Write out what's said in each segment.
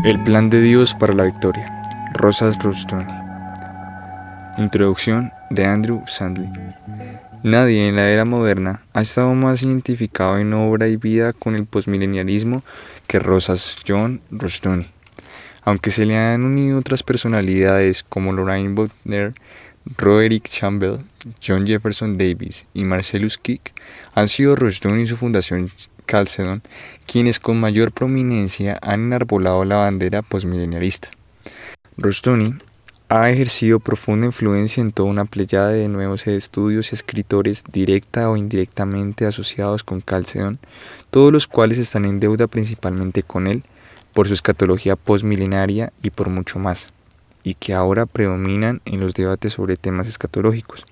El plan de Dios para la victoria. Rosas Rushdoony. Introducción de Andrew Sandlin. Nadie en la era moderna ha estado más identificado en obra y vida con el posmilenialismo que Rosas John Rushdoony. Aunque se le han unido otras personalidades como Lorraine Butler, Roderick Campbell, John Jefferson Davis y Marcellus Kik, han sido Rushdoony y su fundación Chalcedon quienes con mayor prominencia han enarbolado la bandera posmilenialista. Rushdoony ha ejercido profunda influencia en toda una pleyada de nuevos estudios y escritores directa o indirectamente asociados con Chalcedon, todos los cuales están en deuda principalmente con él por su escatología posmilenaria y por mucho más, y que ahora predominan en los debates sobre temas escatológicos.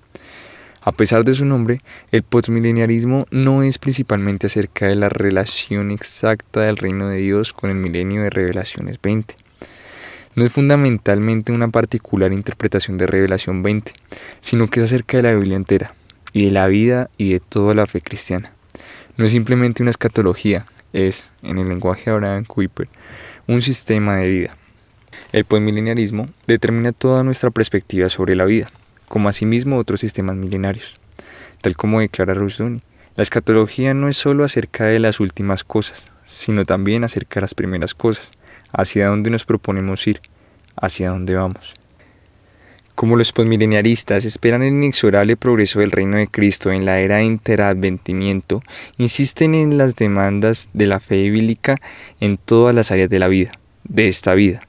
A pesar de su nombre, el posmilenialismo no es principalmente acerca de la relación exacta del reino de Dios con el milenio de Revelaciones 20. No es fundamentalmente una particular interpretación de Revelación 20, sino que es acerca de la Biblia entera, y de la vida y de toda la fe cristiana. No es simplemente una escatología, es, en el lenguaje de Abraham Kuyper, un sistema de vida. El posmilenialismo determina toda nuestra perspectiva sobre la vida, como asimismo otros sistemas milenarios. Tal como declara Rushdoony, la escatología no es solo acerca de las últimas cosas, sino también acerca de las primeras cosas, hacia dónde nos proponemos ir, hacia dónde vamos. Como los posmilenialistas esperan el inexorable progreso del reino de Cristo en la era de interadventimiento, insisten en las demandas de la fe bíblica en todas las áreas de la vida, de esta vida.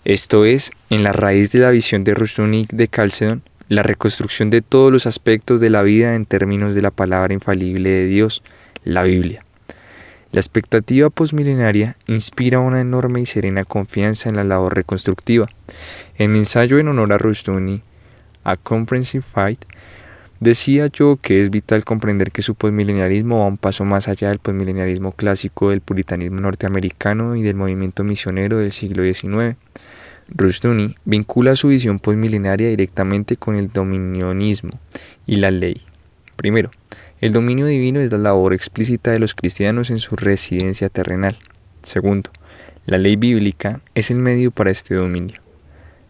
Esto es, en la raíz de la visión de Rushdoony de Chalcedon, la reconstrucción de todos los aspectos de la vida en términos de la palabra infalible de Dios, la Biblia. La expectativa posmilenaria inspira una enorme y serena confianza en la labor reconstructiva. En mi ensayo en honor a Rushdoony, A Comprehensive Fight, decía yo que es vital comprender que su posmilenialismo va un paso más allá del posmilenialismo clásico del puritanismo norteamericano y del movimiento misionero del siglo XIX. Rushdoony vincula su visión posmilenaria directamente con el dominionismo y la ley. Primero, el dominio divino es la labor explícita de los cristianos en su residencia terrenal. Segundo, la ley bíblica es el medio para este dominio.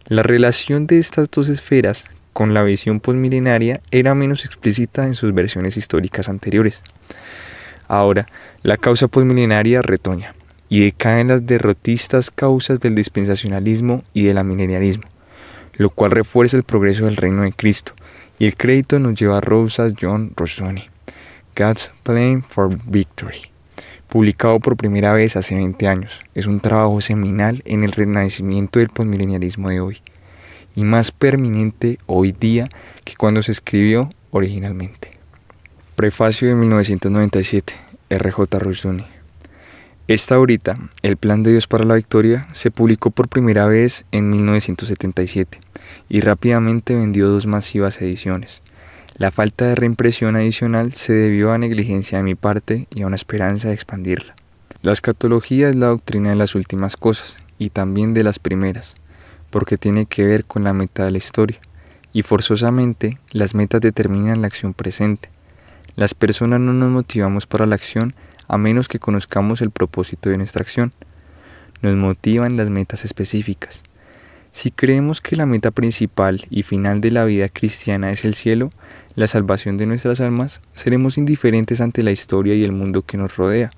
La relación de estas dos esferas con la visión posmilenaria era menos explícita en sus versiones históricas anteriores. Ahora, la causa posmilenaria retoña y decaen las derrotistas causas del dispensacionalismo y del amilenialismo, lo cual refuerza el progreso del reino de Cristo, y el crédito nos lleva a Rosas John Rushdoony, God's Plan for Victory, publicado por primera vez hace 20 años. Es un trabajo seminal en el renacimiento del posmilenialismo de hoy, y más permanente hoy día que cuando se escribió originalmente. Prefacio de 1997, R.J. Rushdoony. Esta obra, El plan de Dios para la victoria, se publicó por primera vez en 1977 y rápidamente vendió 2 masivas ediciones. La falta de reimpresión adicional se debió a negligencia de mi parte y a una esperanza de expandirla. La escatología es la doctrina de las últimas cosas y también de las primeras, porque tiene que ver con la meta de la historia, y forzosamente las metas determinan la acción presente. Las personas no nos motivamos para la acción a menos que conozcamos el propósito de nuestra acción. Nos motivan las metas específicas. Si creemos que la meta principal y final de la vida cristiana es el cielo, la salvación de nuestras almas, seremos indiferentes ante la historia y el mundo que nos rodea.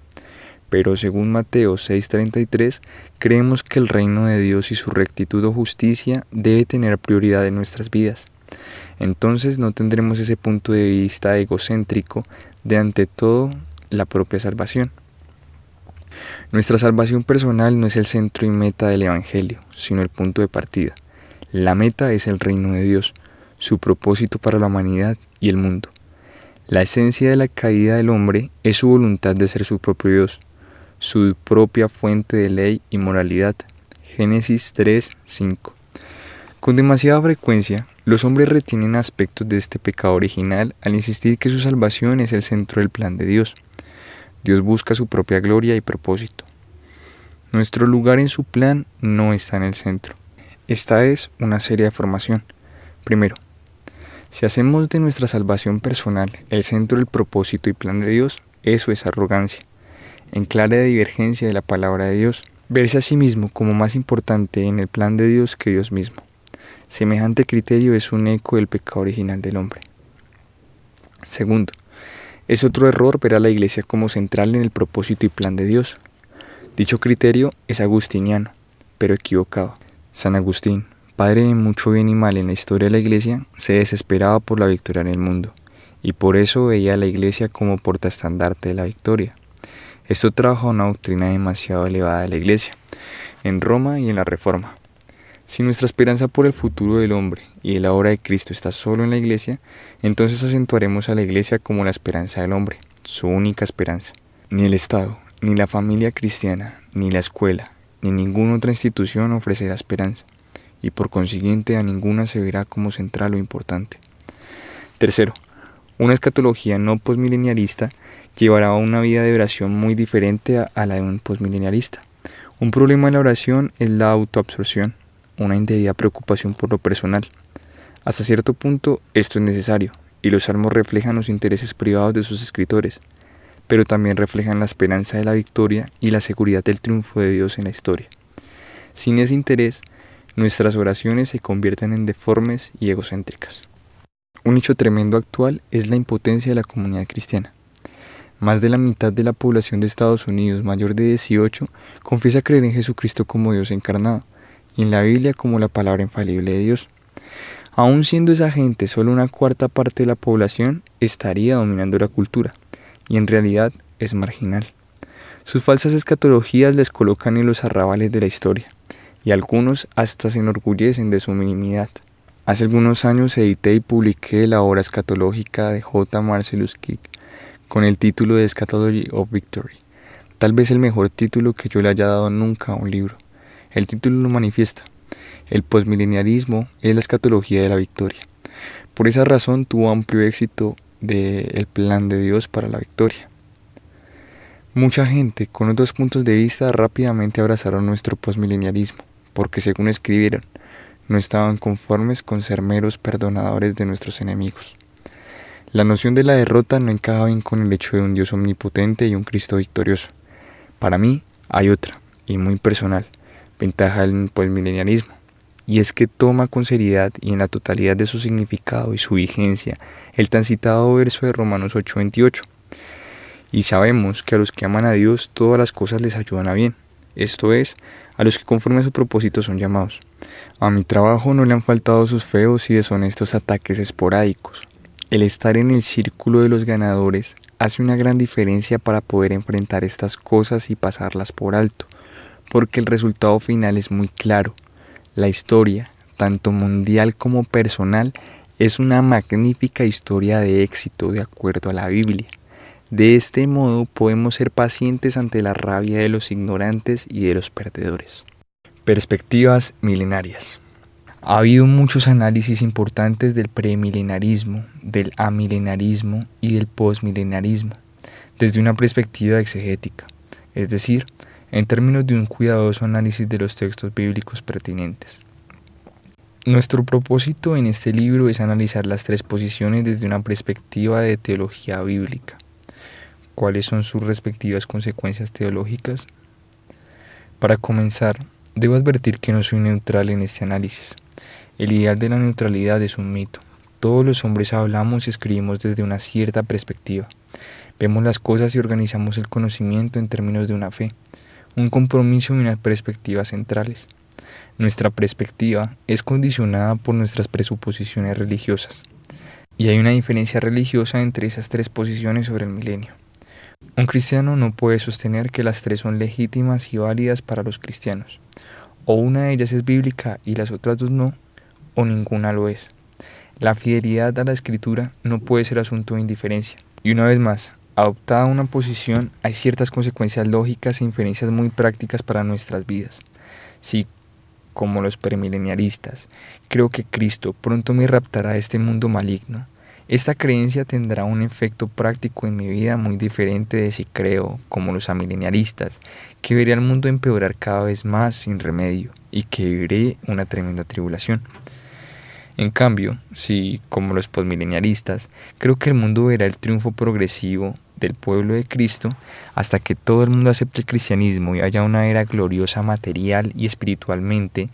Pero según Mateo 6:33, creemos que el reino de Dios y su rectitud o justicia debe tener prioridad en nuestras vidas. Entonces no tendremos ese punto de vista egocéntrico de ante todo la propia salvación. Nuestra salvación personal no es el centro y meta del Evangelio, sino el punto de partida. La meta es el reino de Dios, su propósito para la humanidad y el mundo. La esencia de la caída del hombre es su voluntad de ser su propio Dios, su propia fuente de ley y moralidad. Génesis 3:5. Con demasiada frecuencia, los hombres retienen aspectos de este pecado original al insistir que su salvación es el centro del plan de Dios. Dios busca su propia gloria y propósito. Nuestro lugar en su plan no está en el centro. Esta es una seria formación. Primero, si hacemos de nuestra salvación personal el centro del propósito y plan de Dios, eso es arrogancia, en clara divergencia de la palabra de Dios, Verse a sí mismo como más importante en el plan de Dios que Dios mismo. Semejante criterio es un eco del pecado original del hombre. Segundo, es otro error ver a la Iglesia como central en el propósito y plan de Dios. Dicho criterio es agustiniano, pero equivocado. San Agustín, padre de mucho bien y mal en la historia de la Iglesia, se desesperaba por la victoria en el mundo, y por eso veía a la Iglesia como portaestandarte de la victoria. Esto trajo a una doctrina demasiado elevada de la Iglesia, en Roma y en la Reforma. Si nuestra esperanza por el futuro del hombre y de la obra de Cristo está solo en la Iglesia, entonces acentuaremos a la Iglesia como la esperanza del hombre, su única esperanza. Ni el Estado, ni la familia cristiana, ni la escuela, ni ninguna otra institución ofrecerá esperanza, y por consiguiente a ninguna se verá como central o importante. Tercero, una escatología no posmilenialista llevará a una vida de oración muy diferente a la de un posmilenialista. Un problema en la oración es la autoabsorción, una indebida preocupación por lo personal. Hasta cierto punto esto es necesario, y los salmos reflejan los intereses privados de sus escritores, pero también reflejan la esperanza de la victoria y la seguridad del triunfo de Dios en la historia. Sin ese interés, nuestras oraciones se convierten en deformes y egocéntricas. Un hecho tremendo actual es la impotencia de la comunidad cristiana. Más de la mitad de la población de Estados Unidos mayor de 18 confiesa creer en Jesucristo como Dios encarnado y en la Biblia como la palabra infalible de Dios. Aun siendo esa gente solo una cuarta parte de la población, estaría dominando la cultura, y en realidad es marginal. Sus falsas escatologías les colocan en los arrabales de la historia, y algunos hasta se enorgullecen de su minimidad. Hace algunos años edité y publiqué la obra escatológica de J. Marcellus Kik, con el título de Eschatology of Victory, tal vez el mejor título que yo le haya dado nunca a un libro. El título lo manifiesta. El posmilenialismo es la escatología de la victoria. Por esa razón tuvo amplio éxito del plan de Dios para la victoria. Mucha gente con otros puntos de vista rápidamente abrazaron nuestro posmilenialismo, porque según escribieron, no estaban conformes con ser meros perdonadores de nuestros enemigos. La noción de la derrota no encaja bien con el hecho de un Dios omnipotente y un Cristo victorioso. Para mí hay otra, y muy personal, ventaja del posmilenialismo, y es que toma con seriedad y en la totalidad de su significado y su vigencia el tan citado verso de Romanos 8:28. Y sabemos que a los que aman a Dios todas las cosas les ayudan a bien, esto es, a los que conforme a su propósito son llamados. A mi trabajo no le han faltado sus feos y deshonestos ataques esporádicos. El estar en el círculo de los ganadores hace una gran diferencia para poder enfrentar estas cosas y pasarlas por alto, porque el resultado final es muy claro. La historia, tanto mundial como personal, es una magnífica historia de éxito de acuerdo a la Biblia. De este modo podemos ser pacientes ante la rabia de los ignorantes y de los perdedores. Perspectivas milenarias. Ha habido muchos análisis importantes del premilenarismo, del amilenarismo y del posmilenarismo, desde una perspectiva exegética, es decir, en términos de un cuidadoso análisis de los textos bíblicos pertinentes. Nuestro propósito en este libro es analizar las tres posiciones desde una perspectiva de teología bíblica. ¿Cuáles son sus respectivas consecuencias teológicas? Para comenzar, debo advertir que no soy neutral en este análisis. El ideal de la neutralidad es un mito. Todos los hombres hablamos y escribimos desde una cierta perspectiva. Vemos las cosas y organizamos el conocimiento en términos de una fe, un compromiso y una perspectiva centrales. Nuestra perspectiva es condicionada por nuestras presuposiciones religiosas, y hay una diferencia religiosa entre esas tres posiciones sobre el milenio. Un cristiano no puede sostener que las tres son legítimas y válidas para los cristianos. O una de ellas es bíblica y las otras dos no, o ninguna lo es. La fidelidad a la escritura no puede ser asunto de indiferencia. Y una vez más, adoptada una posición, hay ciertas consecuencias lógicas e inferencias muy prácticas para nuestras vidas. Si, como los premileniaristas, creo que Cristo pronto me raptará de este mundo maligno, esta creencia tendrá un efecto práctico en mi vida muy diferente de si creo, como los amileniaristas, que veré al mundo empeorar cada vez más sin remedio y que viviré una tremenda tribulación. En cambio, si, como los posmileniaristas, creo que el mundo verá el triunfo progresivo del pueblo de Cristo hasta que todo el mundo acepte el cristianismo y haya una era gloriosa material y espiritualmente,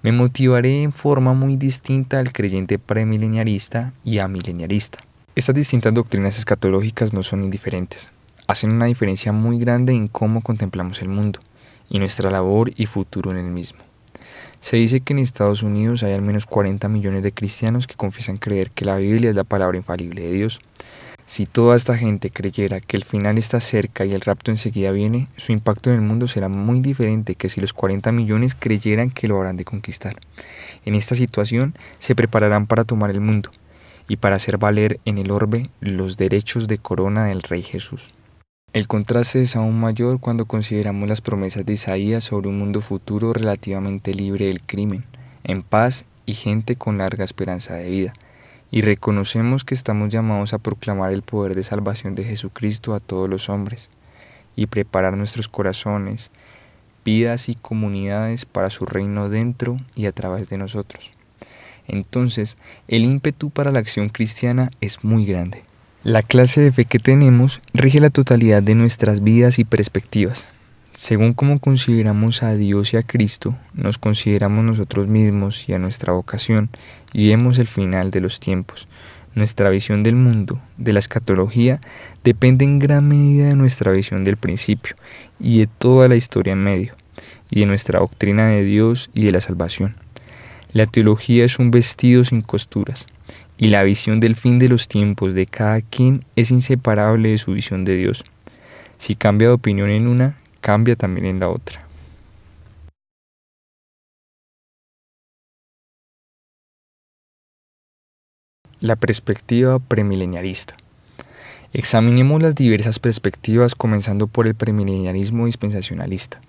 me motivaré en forma muy distinta al creyente premileniarista y amileniarista. Estas distintas doctrinas escatológicas no son indiferentes, hacen una diferencia muy grande en cómo contemplamos el mundo y nuestra labor y futuro en el mismo. Se dice que en Estados Unidos hay al menos 40 millones de cristianos que confiesan creer que la Biblia es la palabra infalible de Dios. Si toda esta gente creyera que el final está cerca y el rapto enseguida viene, su impacto en el mundo será muy diferente que si los 40 millones creyeran que lo habrán de conquistar. En esta situación se prepararán para tomar el mundo y para hacer valer en el orbe los derechos de corona del Rey Jesús. El contraste es aún mayor cuando consideramos las promesas de Isaías sobre un mundo futuro relativamente libre del crimen, en paz y gente con larga esperanza de vida. Y reconocemos que estamos llamados a proclamar el poder de salvación de Jesucristo a todos los hombres y preparar nuestros corazones, vidas y comunidades para su reino dentro y a través de nosotros. Entonces, el ímpetu para la acción cristiana es muy grande. La clase de fe que tenemos rige la totalidad de nuestras vidas y perspectivas. Según cómo consideramos a Dios y a Cristo, nos consideramos nosotros mismos y a nuestra vocación, y vemos el final de los tiempos. Nuestra visión del mundo, de la escatología, depende en gran medida de nuestra visión del principio y de toda la historia en medio, y de nuestra doctrina de Dios y de la salvación. La teología es un vestido sin costuras, y la visión del fin de los tiempos de cada quien es inseparable de su visión de Dios. Si cambia de opinión en una, cambia también en la otra. La perspectiva premileniarista. Examinemos las diversas perspectivas comenzando por el premileniarismo dispensacionalista.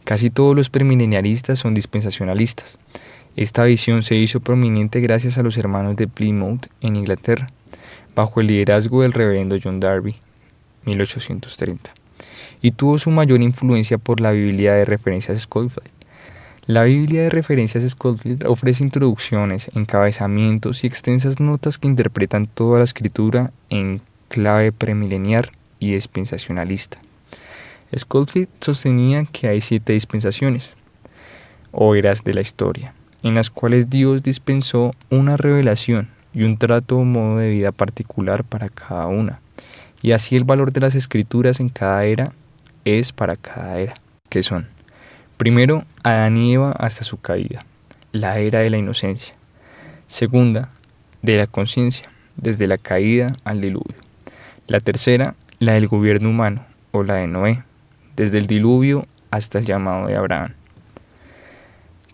Casi todos los premileniaristas son dispensacionalistas. Esta visión se hizo prominente gracias a los hermanos de Plymouth en Inglaterra, bajo el liderazgo del reverendo John Darby, 1830. Y tuvo su mayor influencia por la Biblia de referencias Scofield. La Biblia de referencias Scofield ofrece introducciones, encabezamientos y extensas notas que interpretan toda la escritura en clave premileniar y dispensacionalista. Scofield sostenía que hay 7 dispensaciones, o eras de la historia, en las cuales Dios dispensó una revelación y un trato o modo de vida particular para cada una, y así el valor de las escrituras en cada era es para cada era, que son: primero, Adán y Eva hasta su caída, la era de la inocencia. Segunda, de la conciencia, desde la caída al diluvio. La tercera, la del gobierno humano, o la de Noé, desde el diluvio hasta el llamado de Abraham.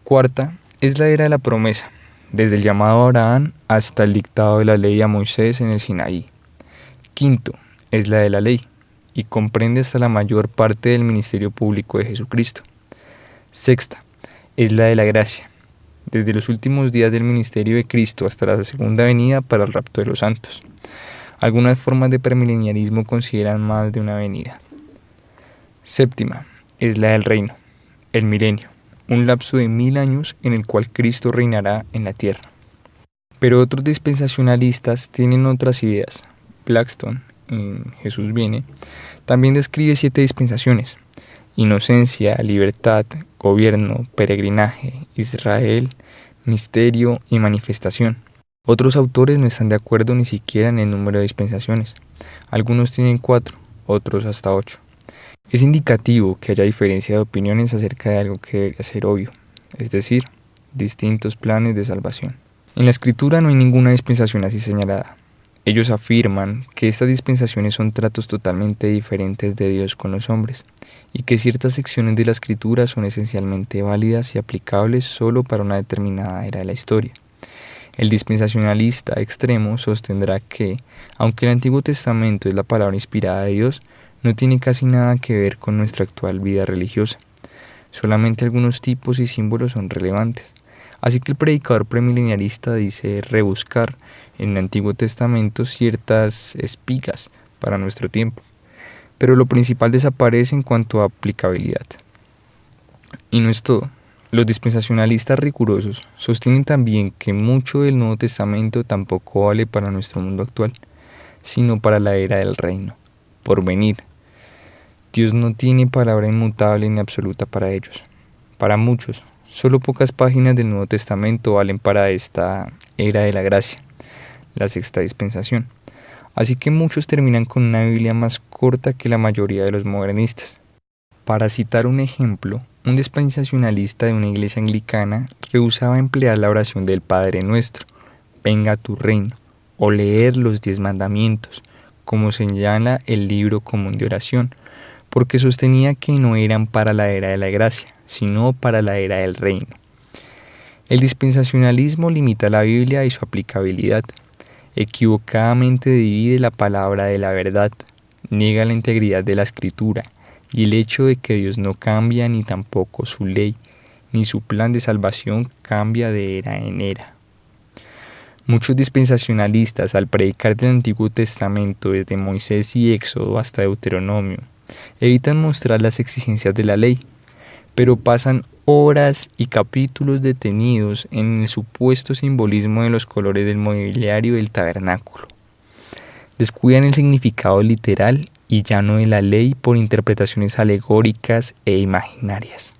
Cuarta, es la era de la promesa, desde el llamado a Abraham hasta el dictado de la ley a Moisés en el Sinaí. Quinto, es la de la ley, y comprende hasta la mayor parte del ministerio público de Jesucristo. Sexta, es la de la gracia, desde los últimos días del ministerio de Cristo hasta la segunda venida para el rapto de los santos. Algunas formas de premileniarismo consideran más de una venida. Séptima, es la del reino, el milenio, un lapso de 1000 años en el cual Cristo reinará en la tierra. Pero otros dispensacionalistas tienen otras ideas. Blackstone, en Jesús viene, también describe 7 dispensaciones: inocencia, libertad, gobierno, peregrinaje, Israel, misterio y manifestación. Otros autores no están de acuerdo ni siquiera en el número de dispensaciones. Algunos tienen 4, otros hasta 8. Es indicativo que haya diferencia de opiniones acerca de algo que debería ser obvio, es decir, distintos planes de salvación. En la Escritura no hay ninguna dispensación así señalada. Ellos afirman que estas dispensaciones son tratos totalmente diferentes de Dios con los hombres, y que ciertas secciones de la Escritura son esencialmente válidas y aplicables solo para una determinada era de la historia. El dispensacionalista extremo sostendrá que, aunque el Antiguo Testamento es la palabra inspirada de Dios, no tiene casi nada que ver con nuestra actual vida religiosa. Solamente algunos tipos y símbolos son relevantes. Así que el predicador premileniarista dice rebuscar en el Antiguo Testamento ciertas espigas para nuestro tiempo, pero lo principal desaparece en cuanto a aplicabilidad. Y no es todo. Los dispensacionalistas rigurosos sostienen también que mucho del Nuevo Testamento tampoco vale para nuestro mundo actual, sino para la era del reino. por venir. Dios no tiene palabra inmutable ni absoluta para ellos. Para muchos, solo pocas páginas del Nuevo Testamento valen para esta era de la gracia, la sexta dispensación. Así que muchos terminan con una Biblia más corta que la mayoría de los modernistas. Para citar un ejemplo, un dispensacionalista de una iglesia anglicana rehusaba emplear la oración del Padre Nuestro, venga a tu reino, o leer los 10 mandamientos, como señala el libro común de oración, porque sostenía que no eran para la era de la gracia, sino para la era del reino. El dispensacionalismo limita la Biblia y su aplicabilidad. Equivocadamente divide la palabra de la verdad, niega la integridad de la Escritura y el hecho de que Dios no cambia ni tampoco su ley, ni su plan de salvación cambia de era en era. Muchos dispensacionalistas, al predicar del Antiguo Testamento desde Moisés y Éxodo hasta Deuteronomio, evitan mostrar las exigencias de la ley, pero pasan horas y capítulos detenidos en el supuesto simbolismo de los colores del mobiliario del tabernáculo. Descuidan el significado literal y llano de la ley por interpretaciones alegóricas e imaginarias.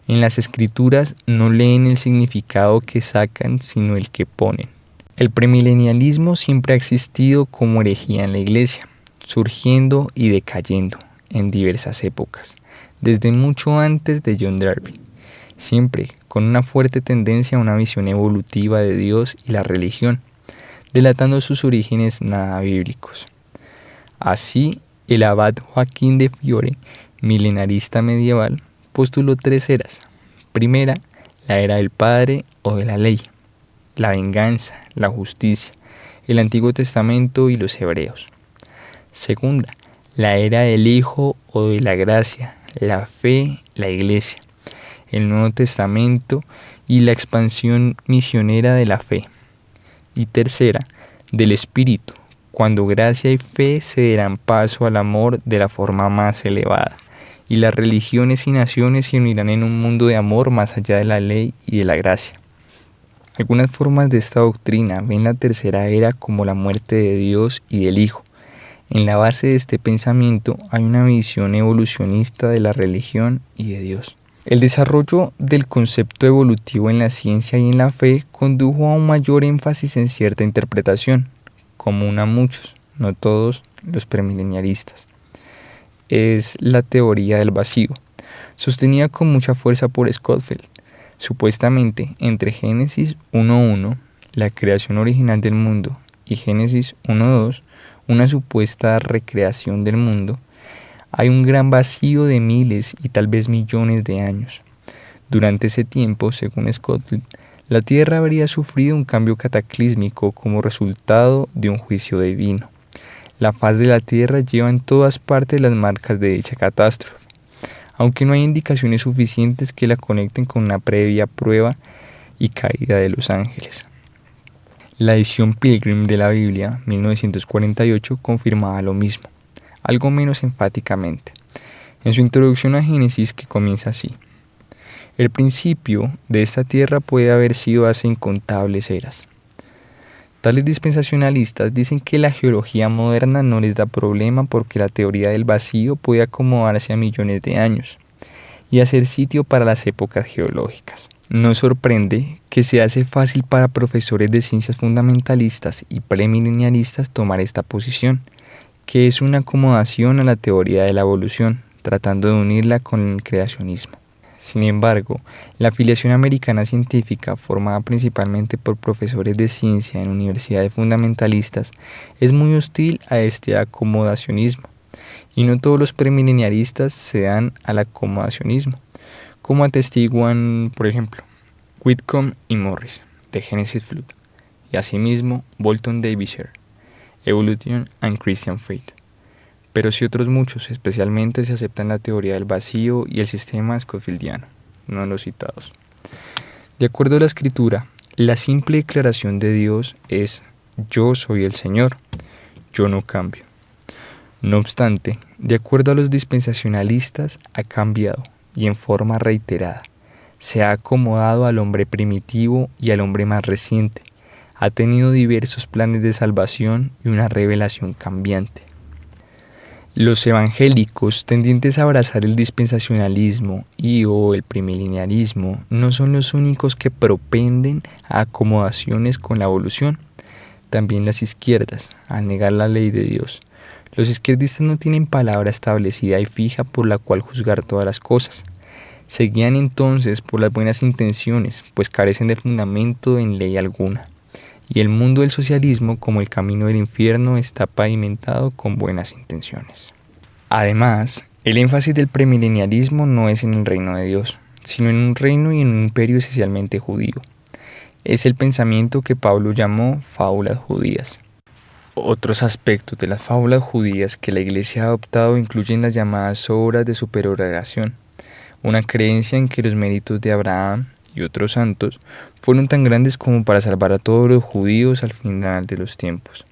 En las escrituras no leen el significado que sacan, sino el que ponen. El premilenialismo siempre ha existido como herejía en la iglesia, surgiendo y decayendo en diversas épocas, desde mucho antes de John Darby, siempre con una fuerte tendencia a una visión evolutiva de Dios y la religión, delatando sus orígenes nada bíblicos. Así, el abad Joaquín de Fiore, milenarista medieval, postuló 3 eras. Primera, la era del Padre o de la ley, la venganza, la justicia, el Antiguo Testamento y los hebreos. Segunda, la era del Hijo o de la gracia, la fe, la iglesia, el Nuevo Testamento y la expansión misionera de la fe. Y tercera, del Espíritu, cuando gracia y fe se darán paso al amor de la forma más elevada, y las religiones y naciones se unirán en un mundo de amor más allá de la ley y de la gracia. Algunas formas de esta doctrina ven la tercera era como la muerte de Dios y del Hijo. En la base de este pensamiento hay una visión evolucionista de la religión y de Dios. El desarrollo del concepto evolutivo en la ciencia y en la fe condujo a un mayor énfasis en cierta interpretación, común a muchos, no todos, los premileniaristas. Es la teoría del vacío, sostenida con mucha fuerza por Scofield. Supuestamente, entre Génesis 1:1, la creación original del mundo, y Génesis 1:2, una supuesta recreación del mundo, hay un gran vacío de miles y tal vez millones de años. Durante ese tiempo, según Scofield, la Tierra habría sufrido un cambio cataclísmico como resultado de un juicio divino. La faz de la Tierra lleva en todas partes las marcas de dicha catástrofe, aunque no hay indicaciones suficientes que la conecten con una previa prueba y caída de los ángeles. La edición Pilgrim de la Biblia, 1948, confirmaba lo mismo, algo menos enfáticamente, en su introducción a Génesis, que comienza así: el principio de esta tierra puede haber sido hace incontables eras. Tales dispensacionalistas dicen que la geología moderna no les da problema porque la teoría del vacío puede acomodarse a millones de años y hacer sitio para las épocas geológicas. No sorprende que se hace fácil para profesores de ciencias fundamentalistas y premileniaristas tomar esta posición, que es una acomodación a la teoría de la evolución, tratando de unirla con el creacionismo. Sin embargo, la afiliación americana científica, formada principalmente por profesores de ciencia en universidades fundamentalistas, es muy hostil a este acomodacionismo, y no todos los premileniaristas se dan al acomodacionismo, como atestiguan, por ejemplo, Whitcomb y Morris, de Genesis Flood, y asimismo Bolton Davisher, Evolution and Christian Faith. Pero sí otros muchos, especialmente si aceptan la teoría del vacío y el sistema scofieldiano, no los citados. De acuerdo a la Escritura, la simple declaración de Dios es: yo soy el Señor, yo no cambio. No obstante, de acuerdo a los dispensacionalistas, ha cambiado, y en forma reiterada. Se ha acomodado al hombre primitivo y al hombre más reciente. Ha tenido diversos planes de salvación y una revelación cambiante. Los evangélicos, tendientes a abrazar el dispensacionalismo y o el premileniarismo, no son los únicos que propenden a acomodaciones con la evolución. También las izquierdas, al negar la ley de Dios. Los izquierdistas no tienen palabra establecida y fija por la cual juzgar todas las cosas. Se guían entonces por las buenas intenciones, pues carecen de fundamento en ley alguna. Y el mundo del socialismo, como el camino del infierno, está pavimentado con buenas intenciones. Además, el énfasis del premilenialismo no es en el reino de Dios, sino en un reino y en un imperio esencialmente judío. Es el pensamiento que Pablo llamó fábulas judías. Otros aspectos de las fábulas judías que la Iglesia ha adoptado incluyen las llamadas obras de superoración, una creencia en que los méritos de Abraham y otros santos fueron tan grandes como para salvar a todos los judíos al final de los tiempos.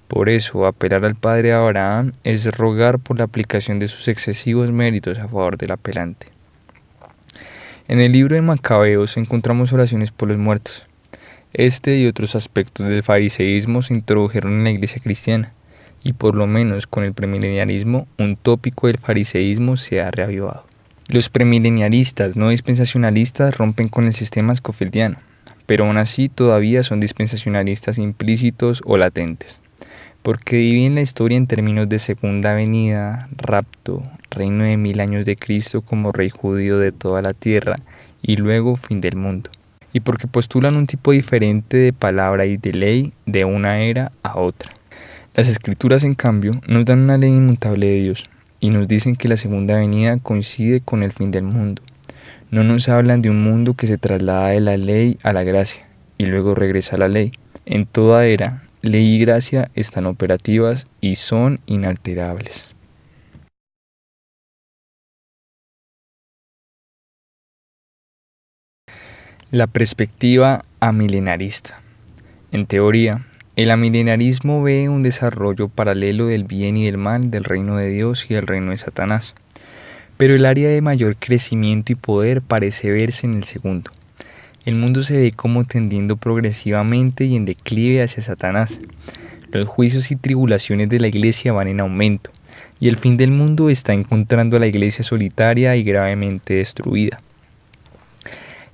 Por eso, apelar al padre Abraham es rogar por la aplicación de sus excesivos méritos a favor del apelante. En el libro de Macabeos encontramos oraciones por los muertos. Este y otros aspectos del fariseísmo se introdujeron en la iglesia cristiana, y por lo menos con el premileniarismo, un tópico del fariseísmo se ha reavivado. Los premileniaristas no dispensacionalistas rompen con el sistema scofieldiano, pero aún así todavía son dispensacionalistas implícitos o latentes, porque dividen la historia en términos de segunda venida, rapto, reino de 1000 años de Cristo como rey judío de toda la tierra y luego fin del mundo, y porque postulan un tipo diferente de palabra y de ley de una era a otra. Las escrituras, en cambio, nos dan una ley inmutable de Dios, y nos dicen que la segunda venida coincide con el fin del mundo. No nos hablan de un mundo que se traslada de la ley a la gracia, y luego regresa a la ley. En toda era, ley y gracia están operativas y son inalterables. La perspectiva amilenarista. En teoría, el amilenarismo ve un desarrollo paralelo del bien y del mal del reino de Dios y del reino de Satanás, pero el área de mayor crecimiento y poder parece verse en el segundo. El mundo se ve como tendiendo progresivamente y en declive hacia Satanás. Los juicios y tribulaciones de la iglesia van en aumento, y el fin del mundo está encontrando a la iglesia solitaria y gravemente destruida.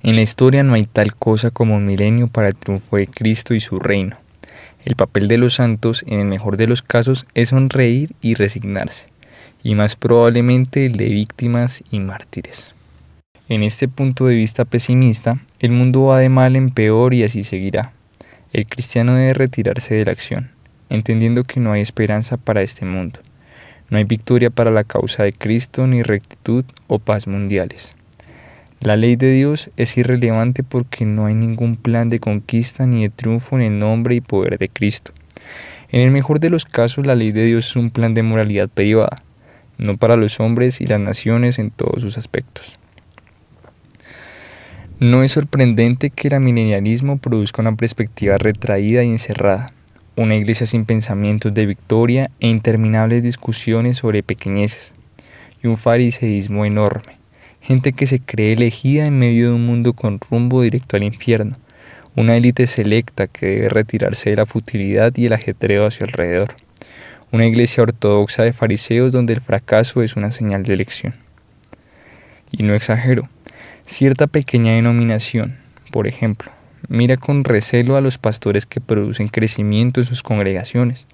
En la historia no hay tal cosa como un milenio para el triunfo de Cristo y su reino. El papel de los santos, en el mejor de los casos, es sonreír y resignarse, y más probablemente el de víctimas y mártires. En este punto de vista pesimista, el mundo va de mal en peor y así seguirá. El cristiano debe retirarse de la acción, entendiendo que no hay esperanza para este mundo. No hay victoria para la causa de Cristo, ni rectitud o paz mundiales. La ley de Dios es irrelevante porque no hay ningún plan de conquista ni de triunfo en el nombre y poder de Cristo. En el mejor de los casos, la ley de Dios es un plan de moralidad privada, no para los hombres y las naciones en todos sus aspectos. No es sorprendente que el amilenialismo produzca una perspectiva retraída y encerrada, una iglesia sin pensamientos de victoria e interminables discusiones sobre pequeñeces, y un fariseísmo enorme. Gente que se cree elegida en medio de un mundo con rumbo directo al infierno, una élite selecta que debe retirarse de la futilidad y el ajetreo a su alrededor, una iglesia ortodoxa de fariseos donde el fracaso es una señal de elección. Y no exagero, cierta pequeña denominación, por ejemplo, mira con recelo a los pastores que producen crecimiento en sus congregaciones,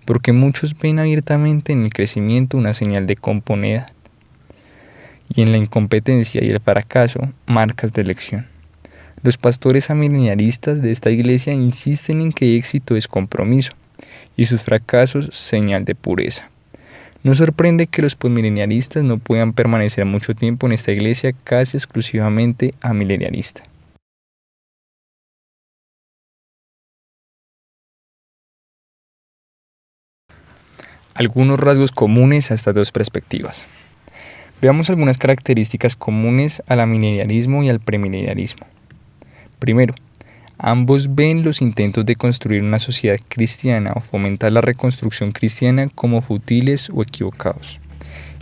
porque muchos ven abiertamente en el crecimiento una señal de componedad, y en la incompetencia y el fracaso, marcas de elección. Los pastores amileniaristas de esta iglesia insisten en que éxito es compromiso, y sus fracasos señal de pureza. No sorprende que los postmilenialistas no puedan permanecer mucho tiempo en esta iglesia casi exclusivamente amilenialista. Algunos rasgos comunes a estas dos perspectivas. Veamos algunas características comunes al amilenialismo y al premilenialismo. Primero, ambos ven los intentos de construir una sociedad cristiana o fomentar la reconstrucción cristiana como futiles o equivocados.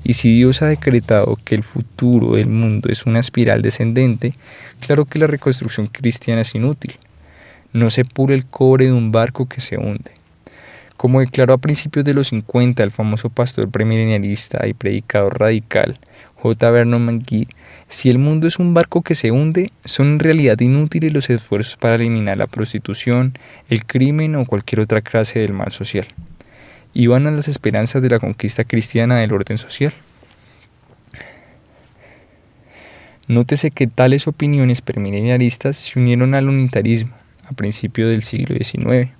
Y si Dios ha decretado que el futuro del mundo es una espiral descendente, claro que la reconstrucción cristiana es inútil. No se pule el cobre de un barco que se hunde. Como declaró a principios de los 50 el famoso pastor premilenialista y predicador radical J. Vernon McGee, si el mundo es un barco que se hunde, son en realidad inútiles los esfuerzos para eliminar la prostitución, el crimen o cualquier otra clase del mal social. Y van a las esperanzas de la conquista cristiana del orden social. Nótese que tales opiniones premileniaristas se unieron al unitarismo a principios del siglo XIX,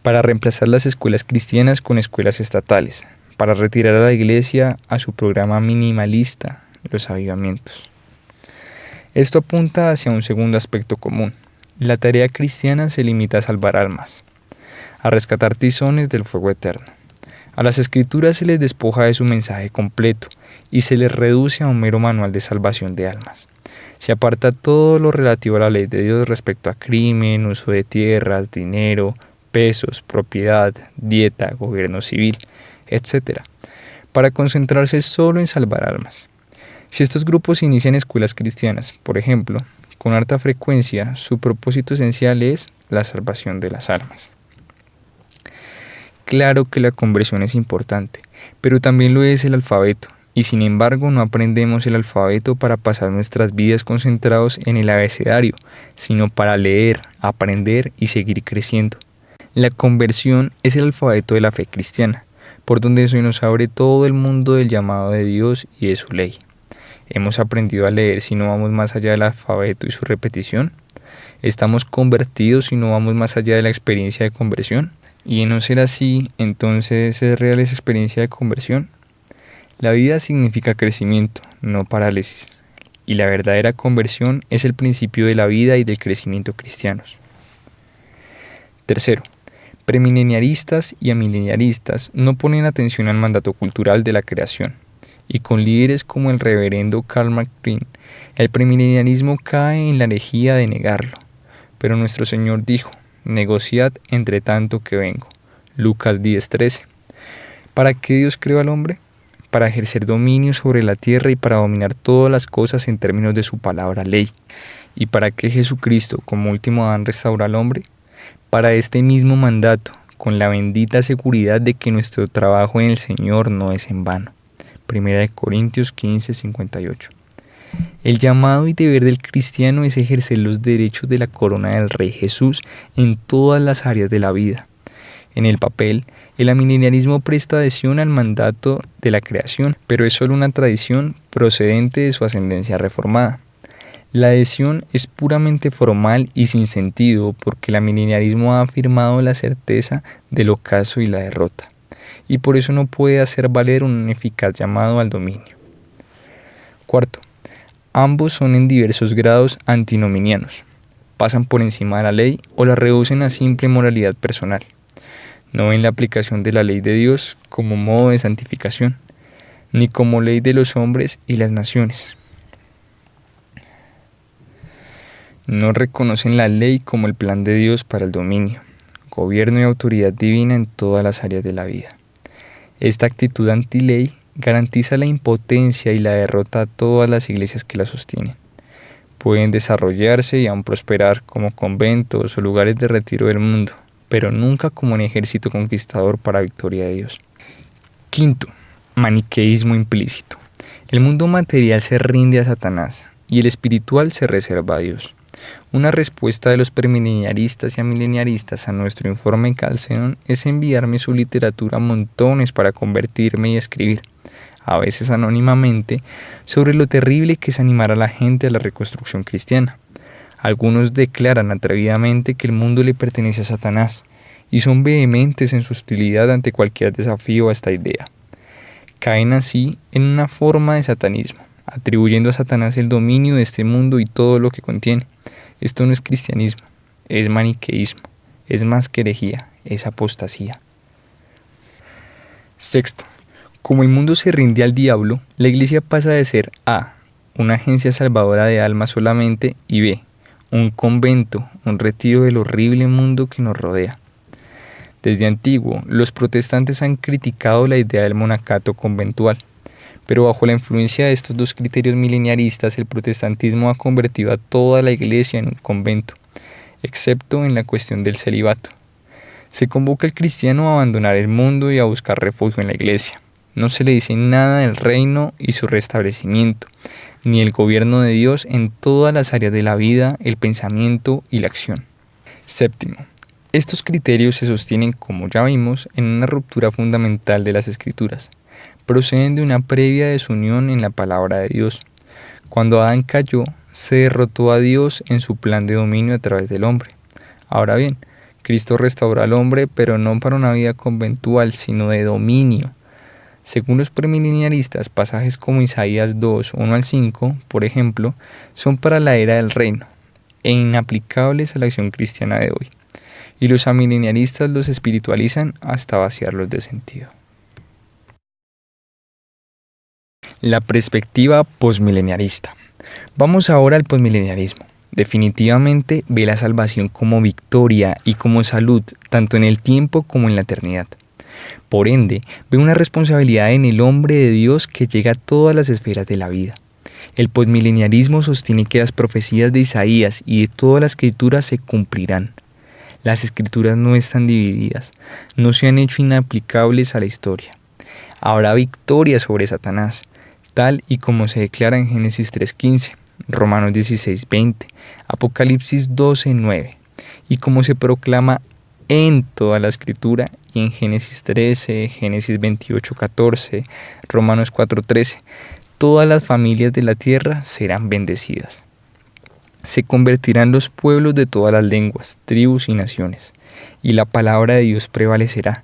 para reemplazar las escuelas cristianas con escuelas estatales, para retirar a la Iglesia a su programa minimalista, los avivamientos. Esto apunta hacia un segundo aspecto común. La tarea cristiana se limita a salvar almas, a rescatar tizones del fuego eterno. A las Escrituras se les despoja de su mensaje completo y se les reduce a un mero manual de salvación de almas. Se aparta todo lo relativo a la ley de Dios respecto a crimen, uso de tierras, dinero, pesos, propiedad, dieta, gobierno civil, etc., para concentrarse solo en salvar almas. Si estos grupos inician escuelas cristianas, por ejemplo, con alta frecuencia, su propósito esencial es la salvación de las almas. Claro que la conversión es importante, pero también lo es el alfabeto, y sin embargo no aprendemos el alfabeto para pasar nuestras vidas concentrados en el abecedario, sino para leer, aprender y seguir creciendo. La conversión es el alfabeto de la fe cristiana, por donde se nos abre todo el mundo del llamado de Dios y de su ley. ¿Hemos aprendido a leer si no vamos más allá del alfabeto y su repetición? ¿Estamos convertidos si no vamos más allá de la experiencia de conversión? Y de no ser así, entonces ¿es real esa experiencia de conversión? La vida significa crecimiento, no parálisis. Y la verdadera conversión es el principio de la vida y del crecimiento cristianos. Tercero, premileniaristas y amileniaristas no ponen atención al mandato cultural de la creación, y con líderes como el reverendo Karl McCreen, el premileniarismo cae en la herejía de negarlo. Pero nuestro Señor dijo: negociad entre tanto que vengo. Lucas 10:13. ¿Para qué Dios creó al hombre? Para ejercer dominio sobre la tierra y para dominar todas las cosas en términos de su palabra ley. ¿Y para qué Jesucristo como último Adán restaura al hombre? Para este mismo mandato, con la bendita seguridad de que nuestro trabajo en el Señor no es en vano. 1 Corintios 15:58. El llamado y deber del cristiano es ejercer los derechos de la corona del Rey Jesús en todas las áreas de la vida. En el papel, el amileniarismo presta adhesión al mandato de la creación, pero es solo una tradición procedente de su ascendencia reformada. La adhesión es puramente formal y sin sentido porque el amileniarismo ha afirmado la certeza del ocaso y la derrota, y por eso no puede hacer valer un eficaz llamado al dominio. Cuarto, ambos son en diversos grados antinominianos, pasan por encima de la ley o la reducen a simple moralidad personal. No ven la aplicación de la ley de Dios como modo de santificación, ni como ley de los hombres y las naciones. No reconocen la ley como el plan de Dios para el dominio, gobierno y autoridad divina en todas las áreas de la vida. Esta actitud antiley garantiza la impotencia y la derrota a todas las iglesias que la sostienen. Pueden desarrollarse y aún prosperar como conventos o lugares de retiro del mundo, pero nunca como un ejército conquistador para victoria de Dios. Quinto, maniqueísmo implícito. El mundo material se rinde a Satanás y el espiritual se reserva a Dios. Una respuesta de los premileniaristas y amileniaristas a nuestro informe Calcedón es enviarme su literatura a montones para convertirme y escribir, a veces anónimamente, sobre lo terrible que es animar a la gente a la reconstrucción cristiana. Algunos declaran atrevidamente que el mundo le pertenece a Satanás y son vehementes en su hostilidad ante cualquier desafío a esta idea. Caen así en una forma de satanismo, atribuyendo a Satanás el dominio de este mundo y todo lo que contiene. Esto no es cristianismo, es maniqueísmo, es más que herejía, es apostasía. Sexto, como el mundo se rinde al diablo, la Iglesia pasa de ser A, una agencia salvadora de almas solamente, y B, un convento, un retiro del horrible mundo que nos rodea. Desde antiguo, los protestantes han criticado la idea del monacato conventual, pero bajo la influencia de estos dos criterios mileniaristas, el protestantismo ha convertido a toda la Iglesia en un convento, excepto en la cuestión del celibato. Se convoca al cristiano a abandonar el mundo y a buscar refugio en la iglesia. No se le dice nada del reino y su restablecimiento, ni el gobierno de Dios en todas las áreas de la vida, el pensamiento y la acción. Séptimo, estos criterios se sostienen, como ya vimos, en una ruptura fundamental de las Escrituras. Proceden de una previa desunión en la palabra de Dios. Cuando Adán cayó, se derrotó a Dios en su plan de dominio a través del hombre. Ahora bien, Cristo restauró al hombre, pero no para una vida conventual, sino de dominio. Según los premileniaristas, pasajes como Isaías 2, 1 al 5, por ejemplo, son para la era del reino, e inaplicables a la acción cristiana de hoy. Y los amileniaristas los espiritualizan hasta vaciarlos de sentido. La perspectiva posmileniarista. Vamos ahora al posmileniarismo. Definitivamente ve la salvación como victoria y como salud, tanto en el tiempo como en la eternidad. Por ende, ve una responsabilidad en el hombre de Dios que llega a todas las esferas de la vida. El posmileniarismo sostiene que las profecías de Isaías y de toda la escritura se cumplirán. Las escrituras no están divididas, no se han hecho inaplicables a la historia. Habrá victoria sobre Satanás, tal y como se declara en Génesis 3:15, Romanos 16:20, Apocalipsis 12:9, y como se proclama en toda la escritura y en Génesis 13, Génesis 28:14, Romanos 4:13, todas las familias de la tierra serán bendecidas. Se convertirán los pueblos de todas las lenguas, tribus y naciones, y la palabra de Dios prevalecerá,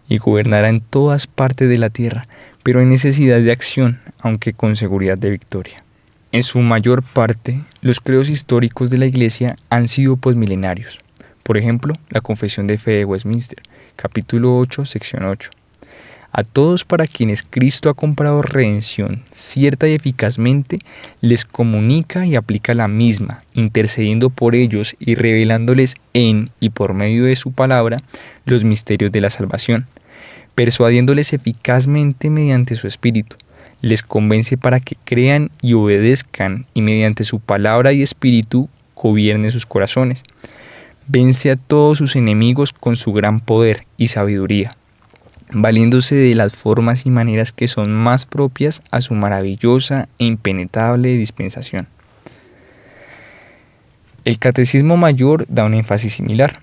y gobernará en todas partes de la tierra, pero hay necesidad de acción, aunque con seguridad de victoria. En su mayor parte, los credos históricos de la Iglesia han sido posmilenarios. Por ejemplo, la Confesión de Fe de Westminster, capítulo 8, sección 8. A todos para quienes Cristo ha comprado redención cierta y eficazmente, les comunica y aplica la misma, intercediendo por ellos y revelándoles en y por medio de su palabra los misterios de la salvación, persuadiéndoles eficazmente mediante su Espíritu. Les convence para que crean y obedezcan, y mediante su palabra y Espíritu gobierne sus corazones. Vence a todos sus enemigos con su gran poder y sabiduría, valiéndose de las formas y maneras que son más propias a su maravillosa e impenetrable dispensación. El Catecismo Mayor da un énfasis similar.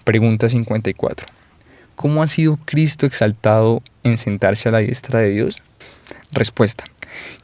Pregunta 54. ¿Cómo ha sido Cristo exaltado en sentarse a la diestra de Dios? Respuesta.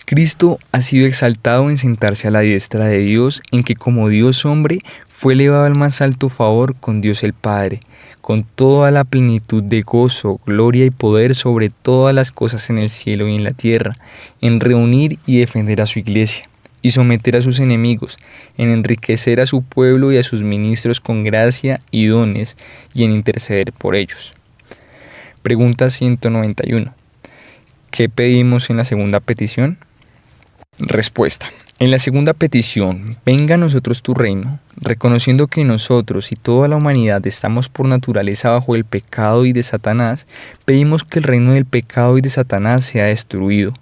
Cristo ha sido exaltado en sentarse a la diestra de Dios, en que como Dios hombre fue elevado al más alto favor con Dios el Padre, con toda la plenitud de gozo, gloria y poder sobre todas las cosas en el cielo y en la tierra, en reunir y defender a su iglesia, y someter a sus enemigos, en enriquecer a su pueblo y a sus ministros con gracia y dones, y en interceder por ellos. Pregunta 191. ¿Qué pedimos en la segunda petición? Respuesta. En la segunda petición, venga a nosotros tu reino, reconociendo que nosotros y toda la humanidad estamos por naturaleza bajo el pecado y de Satanás, pedimos que el reino del pecado y de Satanás sea destruido,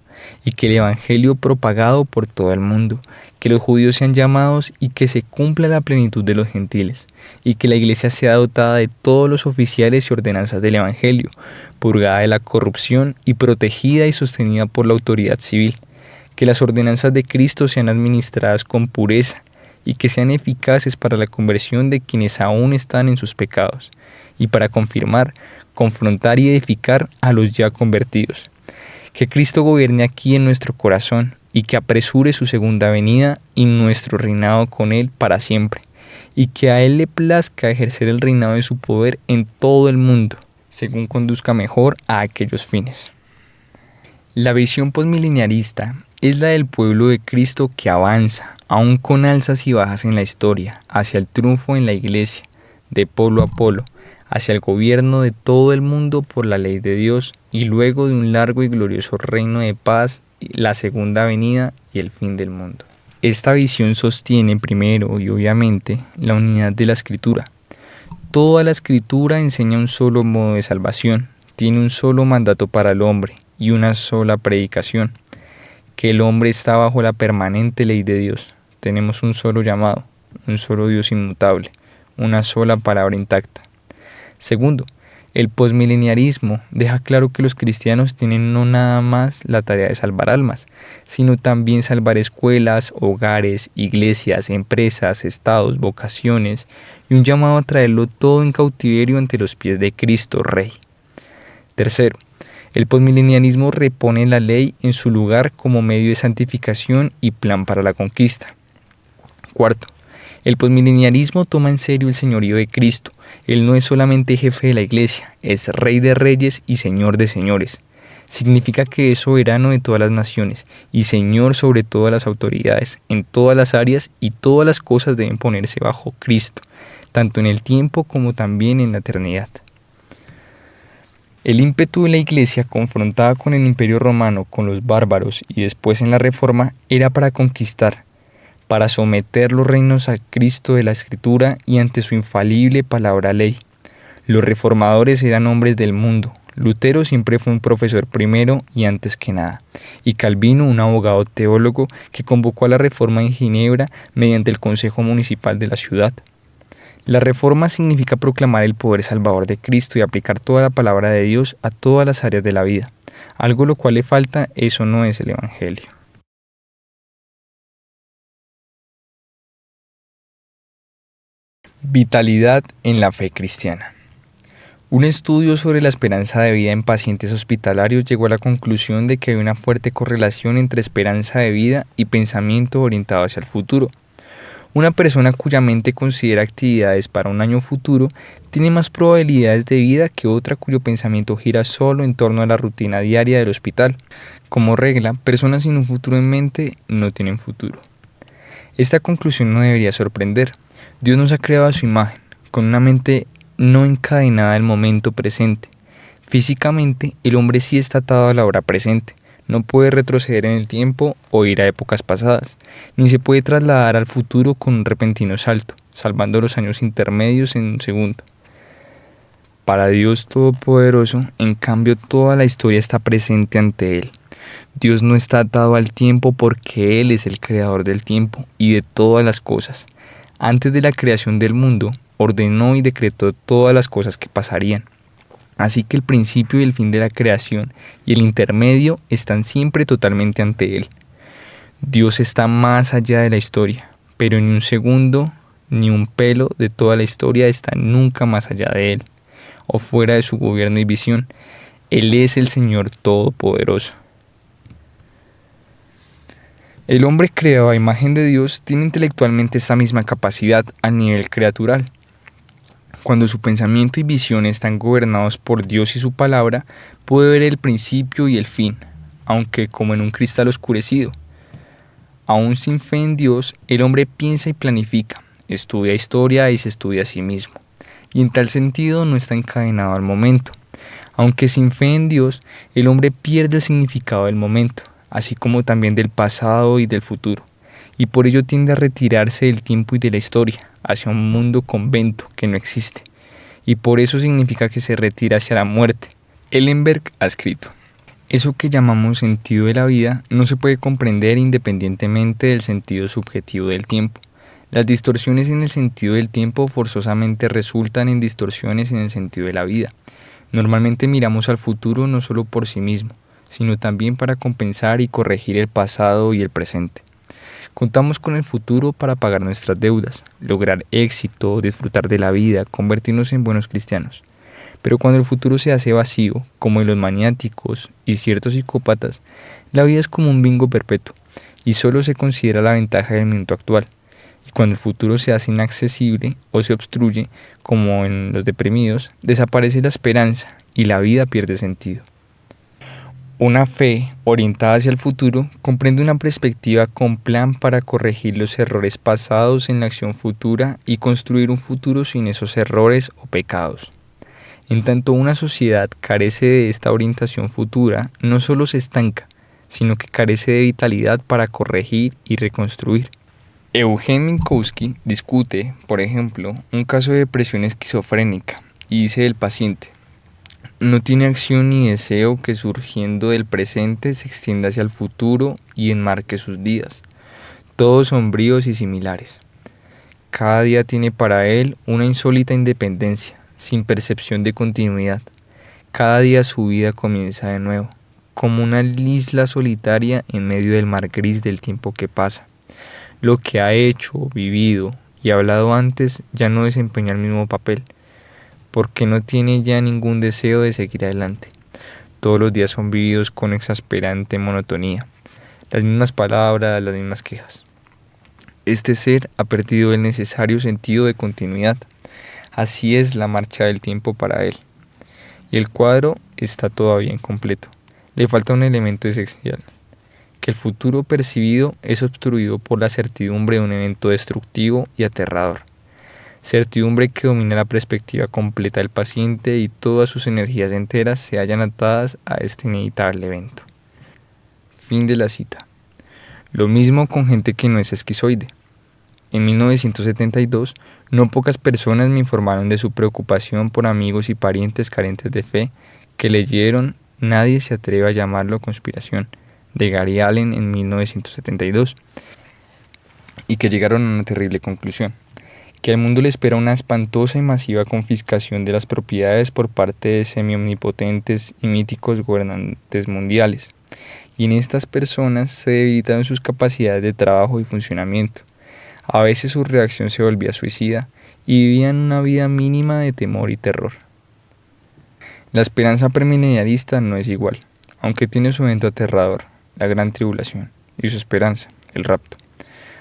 y que el evangelio propagado por todo el mundo, que los judíos sean llamados y que se cumpla la plenitud de los gentiles, y que la iglesia sea dotada de todos los oficiales y ordenanzas del evangelio, purgada de la corrupción y protegida y sostenida por la autoridad civil, que las ordenanzas de Cristo sean administradas con pureza y que sean eficaces para la conversión de quienes aún están en sus pecados, y para confirmar, confrontar y edificar a los ya convertidos. Que Cristo gobierne aquí en nuestro corazón y que apresure su segunda venida y nuestro reinado con Él para siempre, y que a Él le plazca ejercer el reinado de su poder en todo el mundo, según conduzca mejor a aquellos fines. La visión posmileniarista es la del pueblo de Cristo que avanza, aún con alzas y bajas en la historia, hacia el triunfo en la iglesia, de polo a polo, hacia el gobierno de todo el mundo por la ley de Dios, y luego de un largo y glorioso reino de paz, la segunda venida y el fin del mundo. Esta visión sostiene primero y obviamente la unidad de la Escritura. Toda la Escritura enseña un solo modo de salvación, tiene un solo mandato para el hombre y una sola predicación, que el hombre está bajo la permanente ley de Dios. Tenemos un solo llamado, un solo Dios inmutable, una sola palabra intacta. Segundo, el posmileniarismo deja claro que los cristianos tienen no nada más la tarea de salvar almas, sino también salvar escuelas, hogares, iglesias, empresas, estados, vocaciones y un llamado a traerlo todo en cautiverio ante los pies de Cristo Rey. Tercero, el posmilenialismo repone la ley en su lugar como medio de santificación y plan para la conquista. Cuarto, el posmilenialismo toma en serio el señorío de Cristo. Él no es solamente jefe de la iglesia, es rey de reyes y señor de señores. Significa que es soberano de todas las naciones y señor sobre todas las autoridades, en todas las áreas, y todas las cosas deben ponerse bajo Cristo, tanto en el tiempo como también en la eternidad. El ímpetu de la iglesia, confrontada con el imperio romano, con los bárbaros y después en la Reforma, era para conquistar, para someter los reinos al Cristo de la Escritura y ante su infalible palabra ley. Los reformadores eran hombres del mundo. Lutero siempre fue un profesor primero y antes que nada, y Calvino un abogado teólogo que convocó a la Reforma en Ginebra mediante el Consejo Municipal de la ciudad. La Reforma significa proclamar el poder salvador de Cristo y aplicar toda la palabra de Dios a todas las áreas de la vida. Algo lo cual le falta, eso no es el Evangelio. Vitalidad en la fe cristiana. Un estudio sobre la esperanza de vida en pacientes hospitalarios llegó a la conclusión de que hay una fuerte correlación entre esperanza de vida y pensamiento orientado hacia el futuro. Una persona cuya mente considera actividades para un año futuro tiene más probabilidades de vida que otra cuyo pensamiento gira solo en torno a la rutina diaria del hospital. Como regla, personas sin un futuro en mente no tienen futuro. Esta conclusión no debería sorprender. Dios nos ha creado a su imagen, con una mente no encadenada al momento presente. Físicamente, el hombre sí está atado a la hora presente. No puede retroceder en el tiempo o ir a épocas pasadas, ni se puede trasladar al futuro con un repentino salto, salvando los años intermedios en un segundo. Para Dios Todopoderoso, en cambio, toda la historia está presente ante Él. Dios no está atado al tiempo porque Él es el creador del tiempo y de todas las cosas. Antes de la creación del mundo, ordenó y decretó todas las cosas que pasarían. Así que el principio y el fin de la creación y el intermedio están siempre totalmente ante Él. Dios está más allá de la historia, pero ni un segundo, ni un pelo de toda la historia está nunca más allá de Él, o fuera de su gobierno y visión. Él es el Señor Todopoderoso. El hombre creado a imagen de Dios tiene intelectualmente esta misma capacidad a nivel creatural. Cuando su pensamiento y visión están gobernados por Dios y su palabra, puede ver el principio y el fin, aunque como en un cristal oscurecido. Aún sin fe en Dios, el hombre piensa y planifica, estudia historia y se estudia a sí mismo, y en tal sentido no está encadenado al momento. Aunque sin fe en Dios, el hombre pierde el significado del momento, así como también del pasado y del futuro, y por ello tiende a retirarse del tiempo y de la historia, hacia un mundo convento que no existe, y por eso significa que se retira hacia la muerte. Ellenberg ha escrito: eso que llamamos sentido de la vida no se puede comprender independientemente del sentido subjetivo del tiempo. Las distorsiones en el sentido del tiempo forzosamente resultan en distorsiones en el sentido de la vida. Normalmente miramos al futuro no solo por sí mismo, sino también para compensar y corregir el pasado y el presente. Contamos con el futuro para pagar nuestras deudas, lograr éxito, disfrutar de la vida, convertirnos en buenos cristianos. Pero cuando el futuro se hace vacío, como en los maniáticos y ciertos psicópatas, la vida es como un bingo perpetuo y solo se considera la ventaja del minuto actual. Y cuando el futuro se hace inaccesible o se obstruye, como en los deprimidos, desaparece la esperanza y la vida pierde sentido. Una fe orientada hacia el futuro comprende una perspectiva con plan para corregir los errores pasados en la acción futura y construir un futuro sin esos errores o pecados. En tanto una sociedad carece de esta orientación futura, no solo se estanca, sino que carece de vitalidad para corregir y reconstruir. Eugen Minkowski discute, por ejemplo, un caso de depresión esquizofrénica y dice del paciente: no tiene acción ni deseo que surgiendo del presente se extienda hacia el futuro y enmarque sus días, todos sombríos y similares. Cada día tiene para él una insólita independencia, sin percepción de continuidad. Cada día su vida comienza de nuevo, como una isla solitaria en medio del mar gris del tiempo que pasa. Lo que ha hecho, vivido y hablado antes ya no desempeña el mismo papel, porque no tiene ya ningún deseo de seguir adelante. Todos los días son vividos con exasperante monotonía, las mismas palabras, las mismas quejas. Este ser ha perdido el necesario sentido de continuidad. Así es la marcha del tiempo para él. Y el cuadro está todavía incompleto. Le falta un elemento esencial, que el futuro percibido es obstruido por la certidumbre de un evento destructivo y aterrador. Certidumbre que domina la perspectiva completa del paciente y todas sus energías enteras se hallan atadas a este inevitable evento. Fin de la cita. Lo mismo con gente que no es esquizoide. En 1972, no pocas personas me informaron de su preocupación por amigos y parientes carentes de fe que leyeron Nadie se atreve a llamarlo conspiración, de Gary Allen en 1972, y que llegaron a una terrible conclusión, que al mundo le espera una espantosa y masiva confiscación de las propiedades por parte de semi-omnipotentes y míticos gobernantes mundiales, y en estas personas se debilitaron sus capacidades de trabajo y funcionamiento. A veces su reacción se volvía suicida y vivían una vida mínima de temor y terror. La esperanza premilenialista no es igual, aunque tiene su evento aterrador, la gran tribulación, y su esperanza, el rapto.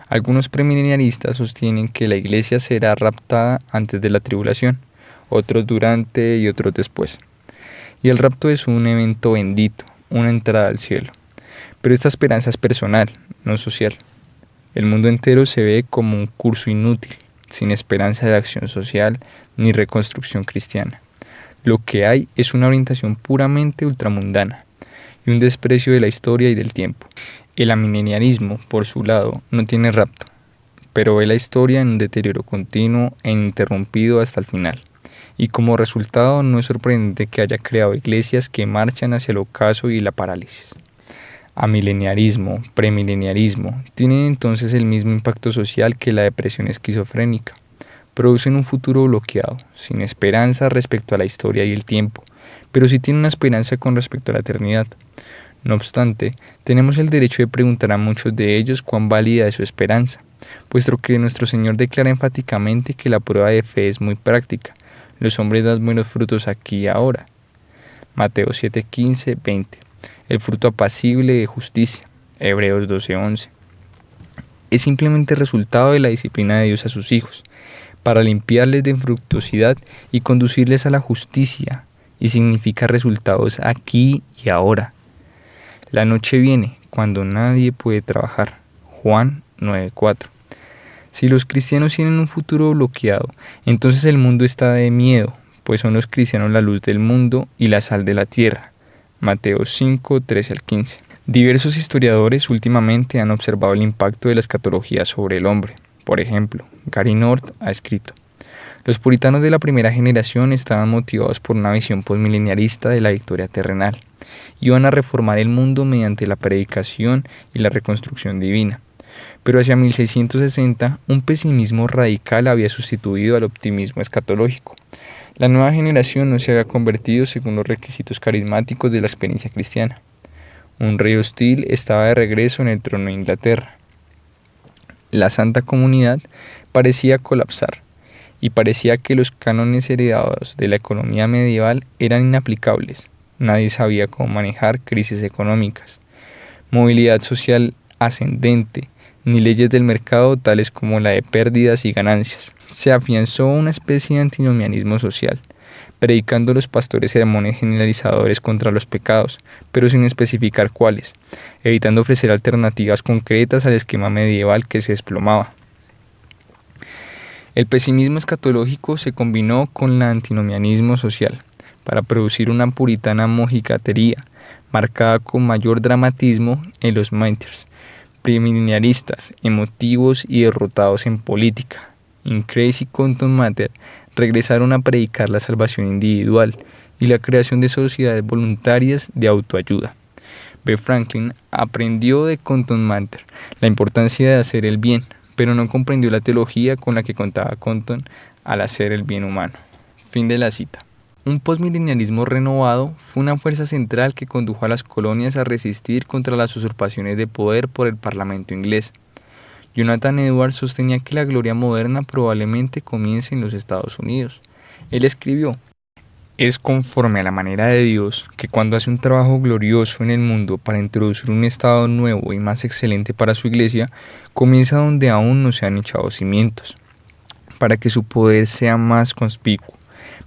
Algunos premilenialistas sostienen que la iglesia será raptada antes de la tribulación, otros durante y otros después. Y el rapto es un evento bendito, una entrada al cielo. Pero esta esperanza es personal, no social. El mundo entero se ve como un curso inútil, sin esperanza de acción social ni reconstrucción cristiana. Lo que hay es una orientación puramente ultramundana y un desprecio de la historia y del tiempo. El amilenialismo, por su lado, no tiene rapto, pero ve la historia en un deterioro continuo e ininterrumpido hasta el final. Y como resultado no es sorprendente que haya creado iglesias que marchan hacia el ocaso y la parálisis. Amilenialismo, premilenialismo, tienen entonces el mismo impacto social que la depresión esquizofrénica. Producen un futuro bloqueado, sin esperanza respecto a la historia y el tiempo, pero sí tienen una esperanza con respecto a la eternidad. No obstante, tenemos el derecho de preguntar a muchos de ellos cuán válida es su esperanza, puesto que nuestro Señor declara enfáticamente que la prueba de fe es muy práctica. Los hombres dan buenos frutos aquí y ahora. Mateo 7:15, 20. El fruto apacible de justicia. Hebreos 12:11. Es simplemente resultado de la disciplina de Dios a sus hijos, para limpiarles de infructuosidad y conducirles a la justicia, y significa resultados aquí y ahora. La noche viene cuando nadie puede trabajar. Juan 9:4. Si los cristianos tienen un futuro bloqueado, entonces el mundo está de miedo, pues son los cristianos la luz del mundo y la sal de la tierra. Mateo 5:13-15. Diversos historiadores últimamente han observado el impacto de la escatología sobre el hombre. Por ejemplo, Gary North ha escrito: los puritanos de la primera generación estaban motivados por una visión postmilenialista de la victoria terrenal. Iban a reformar el mundo mediante la predicación y la reconstrucción divina. Pero hacia 1660, un pesimismo radical había sustituido al optimismo escatológico. La nueva generación no se había convertido según los requisitos carismáticos de la experiencia cristiana. Un rey hostil estaba de regreso en el trono de Inglaterra. La Santa Comunidad parecía colapsar, y parecía que los cánones heredados de la economía medieval eran inaplicables. Nadie sabía cómo manejar crisis económicas, movilidad social ascendente, ni leyes del mercado tales como la de pérdidas y ganancias. Se afianzó una especie de antinomianismo social, predicando los pastores sermones generalizadores contra los pecados, pero sin especificar cuáles, evitando ofrecer alternativas concretas al esquema medieval que se desplomaba. El pesimismo escatológico se combinó con el antinomianismo social para producir una puritana mojigatería, marcada con mayor dramatismo en los martyrs, premilenialistas, emotivos y derrotados en política. Increase y Compton Matter regresaron a predicar la salvación individual y la creación de sociedades voluntarias de autoayuda. B. Franklin aprendió de Compton Matter la importancia de hacer el bien, pero no comprendió la teología con la que contaba Compton al hacer el bien humano. Fin de la cita. Un posmilenialismo renovado fue una fuerza central que condujo a las colonias a resistir contra las usurpaciones de poder por el Parlamento inglés. Jonathan Edwards sostenía que la gloria moderna probablemente comience en los Estados Unidos. Él escribió: es conforme a la manera de Dios que cuando hace un trabajo glorioso en el mundo para introducir un estado nuevo y más excelente para su iglesia, comienza donde aún no se han echado cimientos, para que su poder sea más conspicuo,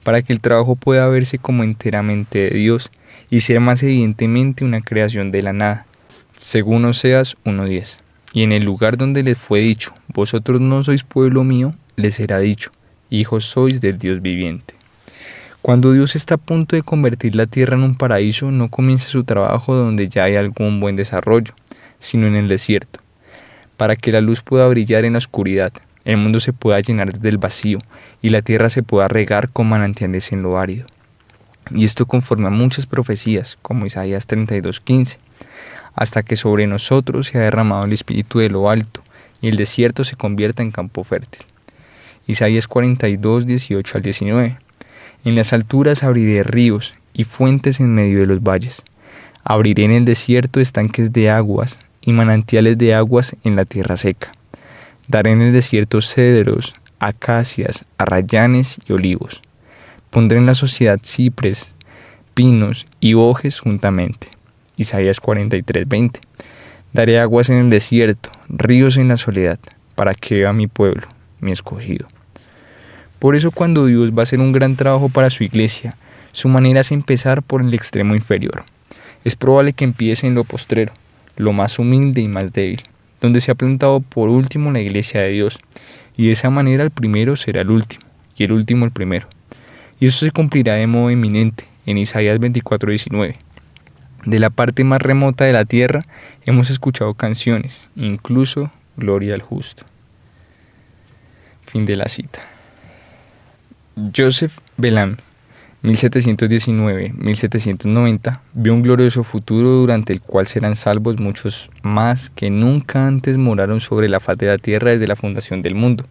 para que el trabajo pueda verse como enteramente de Dios y ser más evidentemente una creación de la nada. Según Oseas 1:10. Y en el lugar donde les fue dicho, vosotros no sois pueblo mío, les será dicho, hijos sois del Dios viviente. Cuando Dios está a punto de convertir la tierra en un paraíso, no comienza su trabajo donde ya hay algún buen desarrollo, sino en el desierto, para que la luz pueda brillar en la oscuridad, el mundo se pueda llenar del vacío y la tierra se pueda regar con manantiales en lo árido. Y esto conforme a muchas profecías, como Isaías 32:15, hasta que sobre nosotros se ha derramado el espíritu de lo alto y el desierto se convierta en campo fértil. Isaías 42:18-19. En las alturas abriré ríos y fuentes en medio de los valles. Abriré en el desierto estanques de aguas y manantiales de aguas en la tierra seca. Daré en el desierto cedros, acacias, arrayanes y olivos. Pondré en la sociedad cipres, pinos y bojes juntamente. Isaías 43:20. Daré aguas en el desierto, ríos en la soledad, para que vea mi pueblo, mi escogido. Por eso cuando Dios va a hacer un gran trabajo para su iglesia, su manera es empezar por el extremo inferior. Es probable que empiece en lo postrero, lo más humilde y más débil, donde se ha plantado por último la iglesia de Dios, y de esa manera el primero será el último, y el último el primero. Y eso se cumplirá de modo eminente en Isaías 24:19. De la parte más remota de la tierra hemos escuchado canciones, incluso Gloria al Justo. Fin de la cita. Joseph Bellamy, 1719-1790, vio un glorioso futuro durante el cual serán salvos muchos más que nunca antes moraron sobre la faz de la tierra desde la fundación del mundo.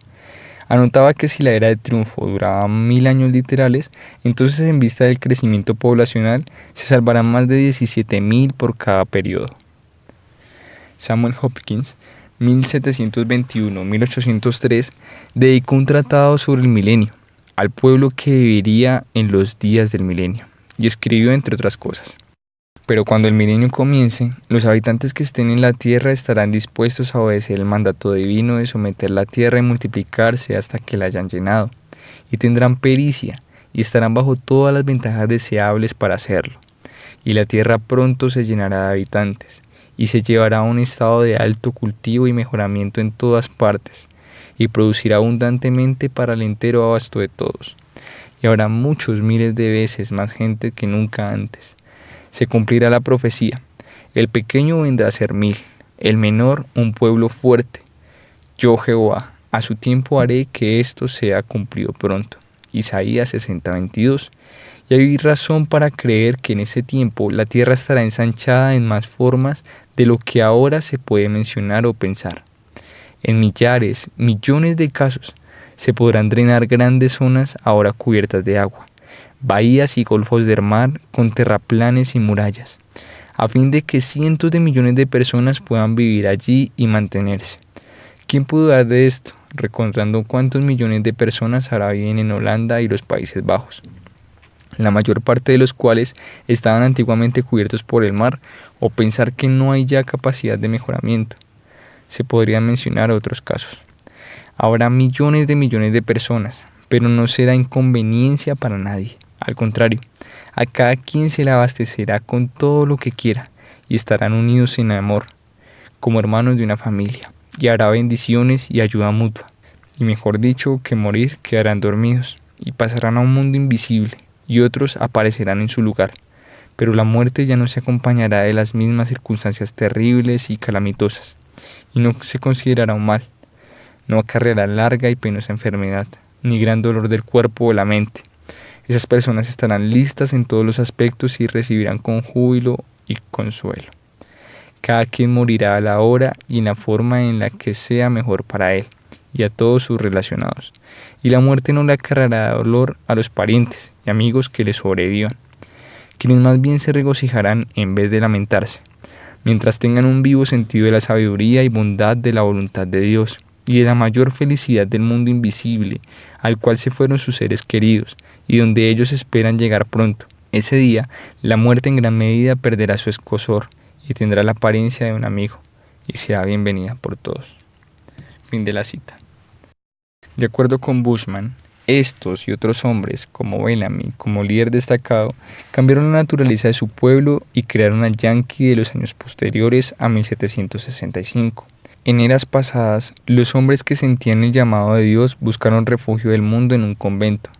Anotaba que si la era de triunfo duraba 1000 años literales, entonces en vista del crecimiento poblacional se salvarán más de 17.000 por cada periodo. Samuel Hopkins, 1721-1803, dedicó un tratado sobre el milenio, al pueblo que viviría en los días del milenio, y escribió entre otras cosas: pero cuando el milenio comience, los habitantes que estén en la tierra estarán dispuestos a obedecer el mandato divino de someter la tierra y multiplicarse hasta que la hayan llenado, y tendrán pericia, y estarán bajo todas las ventajas deseables para hacerlo. Y la tierra pronto se llenará de habitantes, y se llevará a un estado de alto cultivo y mejoramiento en todas partes, y producirá abundantemente para el entero abasto de todos. Y habrá muchos miles de veces más gente que nunca antes. Se cumplirá la profecía: el pequeño vendrá a ser 1000, el menor un pueblo fuerte. Yo Jehová, a su tiempo haré que esto sea cumplido pronto. Isaías 60:22. Y hay razón para creer que en ese tiempo la tierra estará ensanchada en más formas de lo que ahora se puede mencionar o pensar. En millares, millones de casos se podrán drenar grandes zonas ahora cubiertas de agua, bahías y golfos del mar con terraplenes y murallas, a fin de que cientos de millones de personas puedan vivir allí y mantenerse. ¿Quién puede dudar de esto, recontando cuántos millones de personas ahora viven en Holanda y los Países Bajos, la mayor parte de los cuales estaban antiguamente cubiertos por el mar, o pensar que no hay ya capacidad de mejoramiento? Se podrían mencionar otros casos. Habrá millones de personas, pero no será inconveniencia para nadie. Al contrario, a cada quien se le abastecerá con todo lo que quiera y estarán unidos en amor, como hermanos de una familia, y habrá bendiciones y ayuda mutua. Y mejor dicho que morir, quedarán dormidos y pasarán a un mundo invisible, y otros aparecerán en su lugar. Pero la muerte ya no se acompañará de las mismas circunstancias terribles y calamitosas, y no se considerará un mal. No acarreará larga y penosa enfermedad, ni gran dolor del cuerpo o la mente. Esas personas estarán listas en todos los aspectos y recibirán con júbilo y consuelo. Cada quien morirá a la hora y en la forma en la que sea mejor para él y a todos sus relacionados. y la muerte no le acarreará dolor a los parientes y amigos que le sobrevivan, quienes más bien se regocijarán en vez de lamentarse, mientras tengan un vivo sentido de la sabiduría y bondad de la voluntad de Dios y de la mayor felicidad del mundo invisible al cual se fueron sus seres queridos y donde ellos esperan llegar pronto. Ese día, la muerte en gran medida perderá su escozor y tendrá la apariencia de un amigo y será bienvenida por todos. Fin de la cita. De acuerdo con Bushman, estos y otros hombres, como Bellamy, como líder destacado, cambiaron la naturaleza de su pueblo y crearon a Yankee de los años posteriores a 1765. En eras pasadas, los hombres que sentían el llamado de Dios buscaron refugio del mundo en un convento.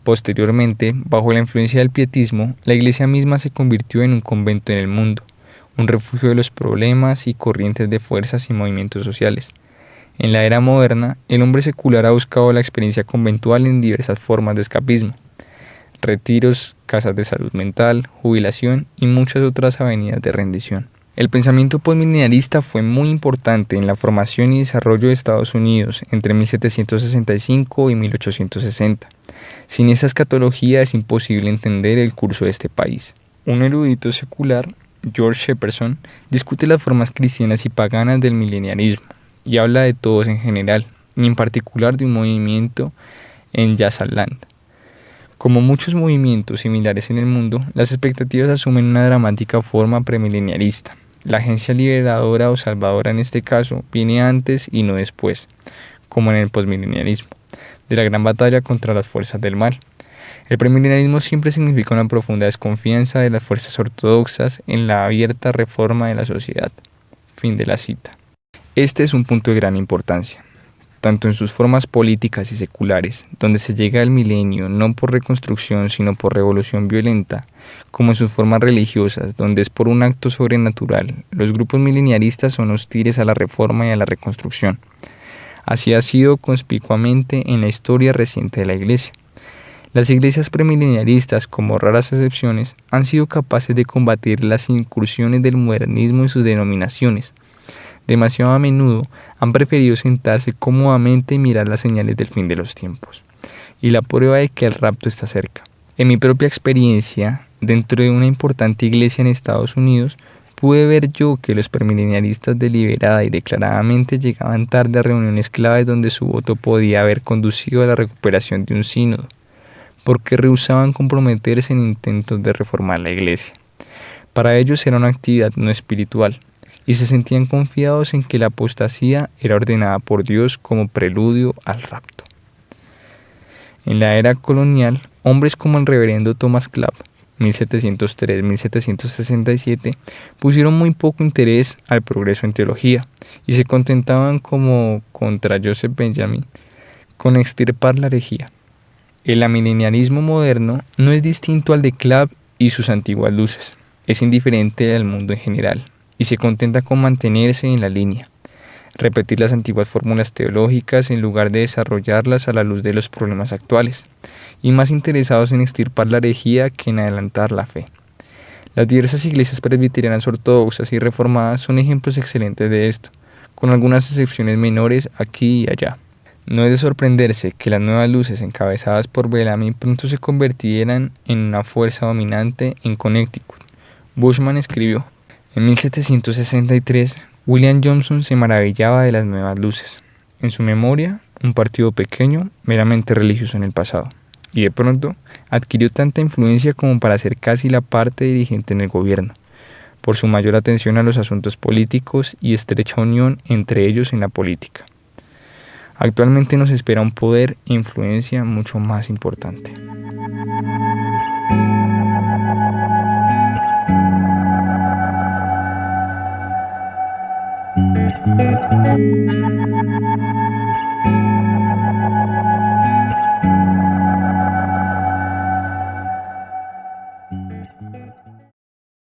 Posteriormente, bajo la influencia del pietismo, la iglesia misma se convirtió en un convento en el mundo, un refugio de los problemas y corrientes de fuerzas y movimientos sociales. En la era moderna, el hombre secular ha buscado la experiencia conventual en diversas formas de escapismo: retiros, casas de salud mental, jubilación y muchas otras avenidas de rendición. El pensamiento postmilenialista fue muy importante en la formación y desarrollo de Estados Unidos entre 1765 y 1860. Sin esa escatología es imposible entender el curso de este país. Un erudito secular, George Shepperson, discute las formas cristianas y paganas del milenialismo y habla de todos en general, y en particular de un movimiento en Nyasaland. Como muchos movimientos similares en el mundo, las expectativas asumen una dramática forma premilenialista. La agencia liberadora o salvadora en este caso viene antes y no después, como en el postmilenialismo, de la gran batalla contra las fuerzas del mal. El premilenialismo siempre significa una profunda desconfianza de las fuerzas ortodoxas en la abierta reforma de la sociedad. Fin de la cita. Este es un punto de gran importancia, tanto en sus formas políticas y seculares, donde se llega al milenio no por reconstrucción sino por revolución violenta, como en sus formas religiosas, donde es por un acto sobrenatural. Los grupos mileniaristas son hostiles a la reforma y a la reconstrucción. Así ha sido conspicuamente en la historia reciente de la Iglesia. Las iglesias premileniaristas, como raras excepciones, han sido capaces de combatir las incursiones del modernismo en sus denominaciones. Demasiado a menudo han preferido sentarse cómodamente y mirar las señales del fin de los tiempos, y la prueba de que el rapto está cerca. En mi propia experiencia, dentro de una importante iglesia en Estados Unidos, pude ver yo que los premileniaristas deliberada y declaradamente llegaban tarde a reuniones claves donde su voto podía haber conducido a la recuperación de un sínodo, porque rehusaban comprometerse en intentos de reformar la iglesia. Para ellos era una actividad no espiritual, y se sentían confiados en que la apostasía era ordenada por Dios como preludio al rapto. En la era colonial, hombres como el reverendo Thomas Clapp, 1703-1767, pusieron muy poco interés al progreso en teología y se contentaban, como contra Joseph Benjamin, con extirpar la herejía. El amilenialismo moderno no es distinto al de Clapp y sus antiguas luces, es indiferente al mundo en general y se contenta con mantenerse en la línea, repetir las antiguas fórmulas teológicas en lugar de desarrollarlas a la luz de los problemas actuales, y más interesados en extirpar la herejía que en adelantar la fe. Las diversas iglesias presbiterianas ortodoxas y reformadas son ejemplos excelentes de esto, con algunas excepciones menores aquí y allá. No es de sorprenderse que las nuevas luces encabezadas por Bellamy pronto se convirtieran en una fuerza dominante en Connecticut. Bushman escribió: en 1763, William Johnson se maravillaba de las nuevas luces. En su memoria, un partido pequeño, meramente religioso en el pasado, y de pronto adquirió tanta influencia como para ser casi la parte dirigente en el gobierno, por su mayor atención a los asuntos políticos y estrecha unión entre ellos en la política. Actualmente nos espera un poder e influencia mucho más importante.